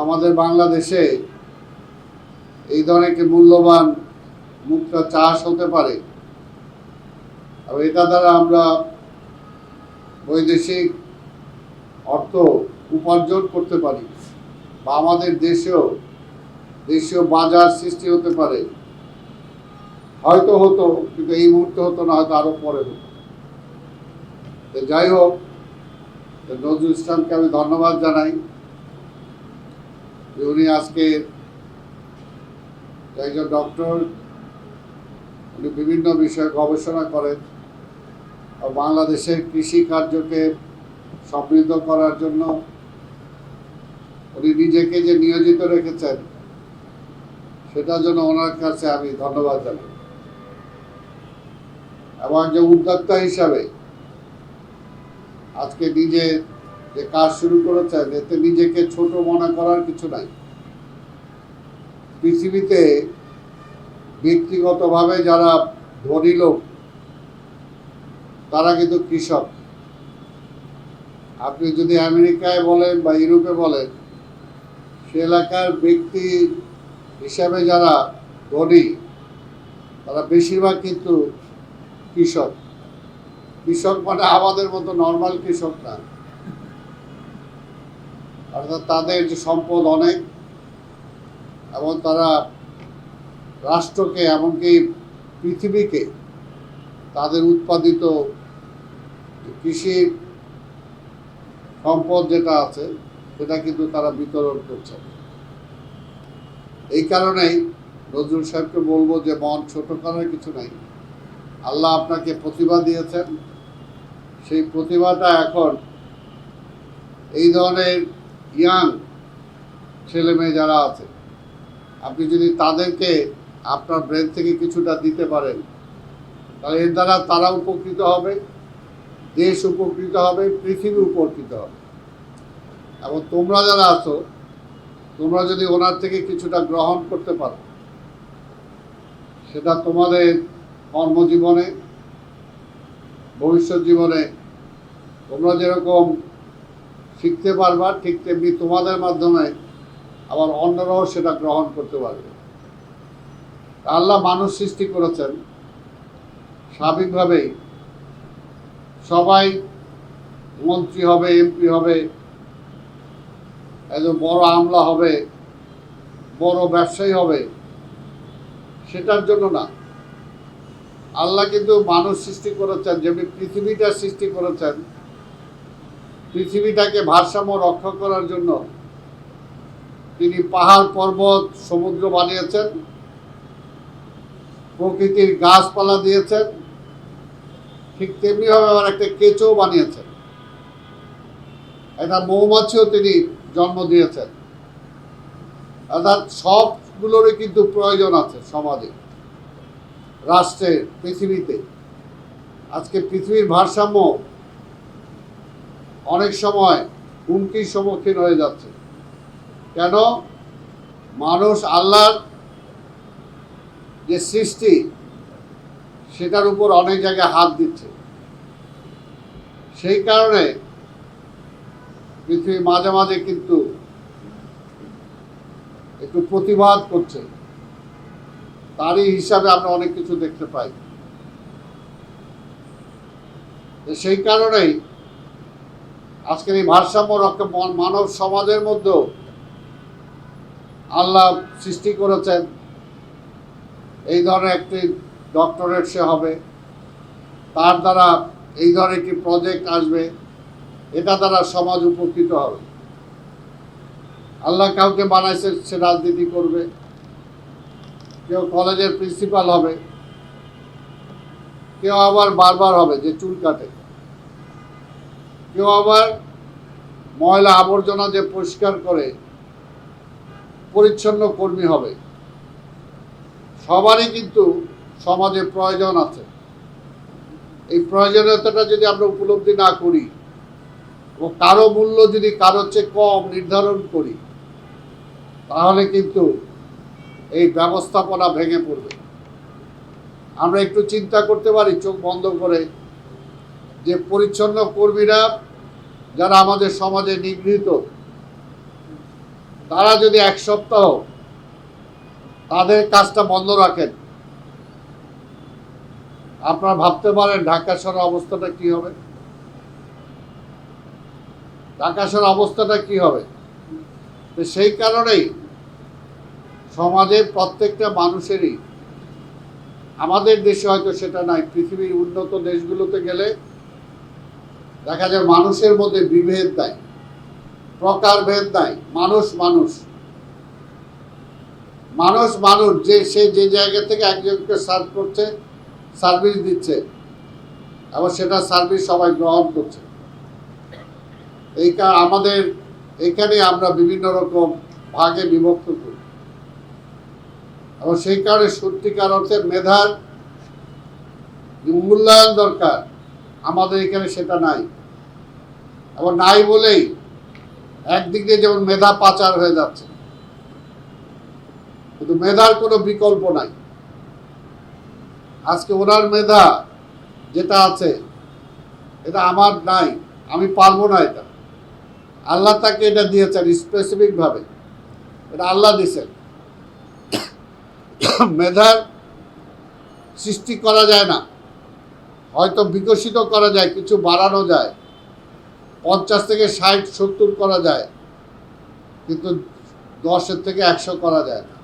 আমাদের বাংলাদেশে এই ধরনের একটি মূল্যবান মুক্তা চাষ হতে পারে এবং এটা দ্বারা আমরা বৈদেশিক অর্থ উপার্জন করতে পারি বা আমাদের দেশীয় বাজার সৃষ্টি হতে পারে। হয়তো হতো, কিন্তু এই মুহূর্তে হতো না, হয়তো আরো পরে হতো। যাই হোক, নজরুল ইসলামকে আমি ধন্যবাদ জানাই যে উনি আজকে একজন ডক্টর, উনি বিভিন্ন বিষয়ে গবেষণা করেন আর বাংলাদেশের কৃষি কার্যকে সমৃদ্ধ করার জন্য উনি নিজেকে যে নিয়োজিত রেখেছেন সেটার জন্য ওনার কাছে আমি ধন্যবাদ জানাই। এবং যে উদ্যোক্তা হিসাবে আজকে নিজে যে কাজ শুরু করেছেন, এতে নিজেকে ছোট মনে করার কিছু নাই। পৃথিবীতে ব্যক্তিগতভাবে যারা ধনী লোক তারা কিন্তু কৃষক। আপনি যদি আমেরিকায় বলেন বা ইউরোপে বলেন, সে এলাকার ব্যক্তি হিসাবে যারা ধনী তারা বেশিরভাগ কিন্তু কৃষক। কৃষক মানে আমাদের মতো নর্মাল কৃষক না, অর্থাৎ তাদের যে সম্পদ অনেক এবং তারা রাষ্ট্রকে এমনকি পৃথিবীকে তাদের উৎপাদিত কৃষি সম্পদ যেটা আছে সেটা কিন্তু তারা বিতরণ করছে। এই কারণেই নজরুল সাহেবকে বলবো যে মন ছোট করার কিছু নাই। আল্লাহ আপনাকে প্রতিভা দিয়েছেন, সেই প্রতিভাটা এখন এই ধরনের ইয়াং ছেলে মেয়ে যারা আছে, আপনি যদি তাদেরকে আপনার ব্রেন থেকে কিছুটা দিতে পারেন তাহলে এর দ্বারা তারা উপকৃত হবে, দেশ উপকৃত হবে, পৃথিবী উপকৃত হবে। এবং তোমরা যারা আছো, তোমরা যদি ওনার থেকে কিছুটা গ্রহণ করতে পারো, সেটা তোমাদের কর্মজীবনে, ভবিষ্যৎ জীবনে তোমরা যেরকম শিখতে পারবা, ঠিক তেমনি তোমাদের মাধ্যমে আবার অন্যরাও সেটা গ্রহণ করতে পারবে। আল্লাহ মানুষ সৃষ্টি করেছেন, স্বাভাবিকভাবেই সবাই মন্ত্রী হবে, এমপি হবে, একজন বড় আমলা হবে, বড় ব্যবসায়ী হবে, সেটার জন্য না। আল্লাহ কিন্তু মানুষ সৃষ্টি করেছেন, যেমনি পৃথিবীটা সৃষ্টি করেছেন, পৃথিবীটাকে ভারসাম্য রক্ষা করার জন্য তিনি পাহাড় পর্বত সমুদ্র বানিয়েছেন, প্রকৃতির গাছপালা দিয়েছেন, ঠিক তেমনিভাবে আবার একটা কেঁচো বানিয়েছেন, একটা মৌমাছিও তিনি জন্ম দিয়েছেন। অর্থাৎ সবগুলোরই কিন্তু প্রয়োজন আছে সমাজে, রাষ্ট্রের, পৃথিবীতে। আজকে পৃথিবীর ভারসাম্য অনেক সময় হুমকির সম্মুখীন হয়ে যাচ্ছে। কেন? মানুষ আল্লাহর যে সৃষ্টি সেটার উপর অনেক জায়গায় হাত দিচ্ছে। সেই কারণে পৃথিবী মাঝে মাঝে কিন্তু একটু প্রতিবাদ করছে। তারই হিসাবে আমরা অনেক কিছু দেখতে পাই। সেই কারণেই আজকের এই ভারসাম্য রক্ষা মানব সমাজের মধ্যেও আল্লাহ সৃষ্টি করেছেন। এই ধরনের একটি ডক্টরেট সে হবে, তার দ্বারা এই ধরনের একটি প্রজেক্ট আসবে, এটা দ্বারা সমাজ উপকৃত হবে। আল্লাহ কাউকে বানাইছে সে রাজনীতি করবে, কেউ কলেজের প্রিন্সিপাল হবে, কেউ আবার বারবার হবে যে চুল কাটে, কেউ আবার ময়লা আবর্জনা যে পরিষ্কার করে পরিচ্ছন্ন কর্মী হবে। সবারই কিন্তু সমাজে প্রয়োজন আছে। এই প্রয়োজনীয়তাটা যদি আমরা উপলব্ধি না করি এবং কারো মূল্য যদি কারোর চেয়ে কম নির্ধারণ করি, তাহলে কিন্তু এই ব্যবস্থাপনা ভেঙে পড়বে। আমরা একটু চিন্তা করতে পারি চোখ বন্ধ করে যে পরিচ্ছন্ন কর্মীরা যারা আমাদের সমাজে নিগৃহীত, তারা যদি এক সপ্তাহ তাদের কাজটা বন্ধ রাখেন, আপনারা ভাবতে পারেন ঢাকা শহরের অবস্থাটা কি হবে? ঢাকা শহরের অবস্থাটা কি হবে? তো সেই কারণেই সমাজের প্রত্যেকটা মানুষেরই, আমাদের দেশে হয়তো সেটা নাই, পৃথিবীর উন্নত দেশগুলোতে গেলে দেখা যায় মানুষের মধ্যে বিভেদ নাই, প্রকারভেদ নাই, মানুষ মানুষ মানুষ মানুষ, যে সে যে জায়গা থেকে একজনকে সার্ভ করছে, সার্ভিস দিচ্ছে, এবং সেটা সার্ভিস সবাই গ্রহণ করছে। এই আমাদের এখানে আমরা বিভিন্ন রকম ভাগে বিভক্ত করি, এবং সেই কারণে সত্যিকার অর্থে মেধার মূল্যায়ন দরকার, আমাদের এখানে সেটা নাই। এবং নাই বলেই একদিক দিয়ে যেমন মেধা পাচার হয়ে যাচ্ছে, কিন্তু মেধার কোনো বিকল্প নাই। আজকে ওনার মেধা যেটা আছে এটা আমার নাই, আমি পারবো না, এটা আল্লাহ তাকে এটা দিয়েছেন স্পেসিফিক ভাবে, এটা আল্লাহ দিয়েছেন। মেধার সৃষ্টি করা যায় না, হয়তো বিকশিত করা যায়, কিছু বাড়ানো যায়, 50 থেকে 60 70 করা যায়, কিন্তু 10 থেকে 100 করা যায় না।